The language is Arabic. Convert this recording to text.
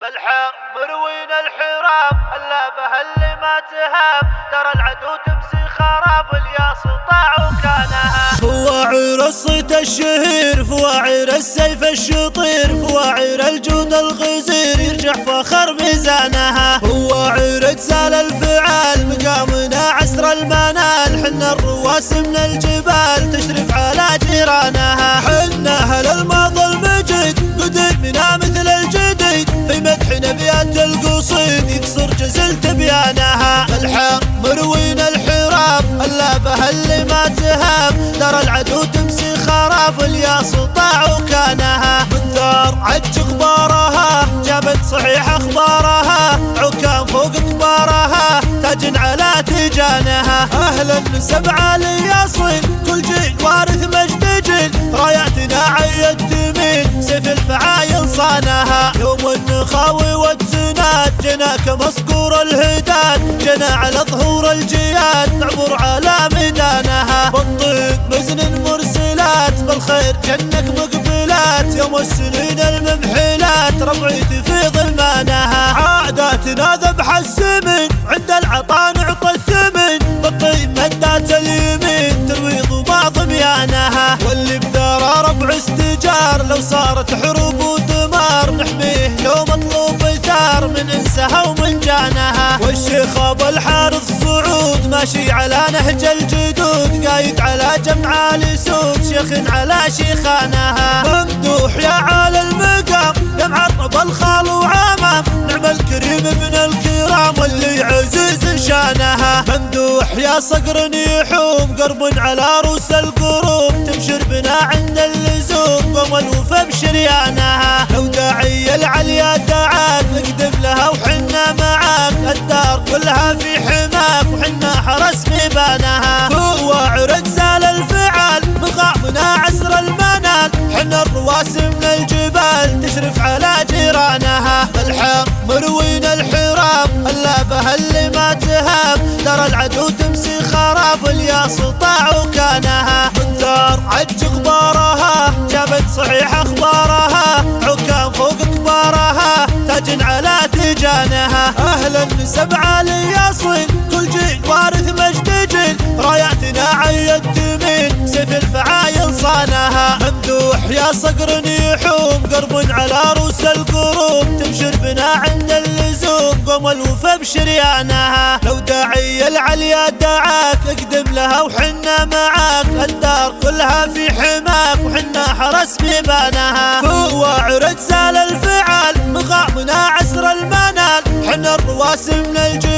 بالحار مروين الحراب هلا بهاللي ما تهاب ترى العدو تمسي خراب والياس طاع وكانها فواعر الصيت الشهير فواعر السيف الشطير فواعر الجود الغزير يرجع فخر ميزانها فواعر تزال الفعال مقامنا عسر المنال حنا الرواس من الجبال تشرف على جيرانها حنا اهل الماضي المجيد قدمنا مثل الجديد في مدح نبيات القصيد يكسر جزل تبيانها الحار مروين الحراب هلا بهاللي ما تهاب ترى العدو تمسي خراب الياس طاع وكانها من ثار عج غبارها جابت صحيح اخبارها عكام فوق كبارها تاج على تيجانها اهلا سبعة لياصين كل جيل وارث مجد جيل راياتنا عيد تميل سيف الفعايل صانها يوم النخاوي والتسناد جناك مصقور الهداد جنا على ظهور الجياد نعبر على ميدانها بالطيب مزن مرسلات بالخير جنك مقبلات يوم السنين الممحلات ربعيتي في ظلمانها عاداتنا ذبح السمن عند العطاء نعطى الثمن بالطيب مدات اليمين ترويض وما ضميانها واللي بثار ربع استجار لو صارت حروب ودمار نحميه لو مطلوب ثار من انسها ومن جانها والشيخ ابو الحارث صعود ماشي على نهج الجدود قايد على جمع لسود شيخ على شيخانها ممدوح يا عالى المقام يا معرب الخال وعمام نعم الكريم ابن الكرام واللي عزيز شانها ممدوح يا صقر يحوم قرب على روس القروب تبشر بنا عند اللزوم قوم الوفا بشريانها لو داعي العليا دعاك نقدم لها وحنا معاك الدار كلها في حماك وحنا حرس ميبانها فواعر تزال الفعال مقامنا عسر المنال حنا الرواس من الجبال تشرف على جيرانها الحار مروين الحراب هلا بهاللي ما تهاب ترى العدو تمسي خراب الياس طاع وكانها من ثار عج غبارها جابت صحيح اخبارها عكام فوق كبارها تاج على تيجانها اهلا سبعة لياصين كل جيل وارث مجد جيل راياتنا عيد تميل سيف الفعايل صانها ممدوح يا صقر يحوم قرب على روس القروب تبشر بنا عند اللزوم قوم الوفا بشريانها لو داعي العليا دعاك اقدم لها وحنا معاك الدار كلها في حماك وحنا حرس ميبانها فواعر تزال الفعال مقامنا عسر المنال حنا الرواس من الجبال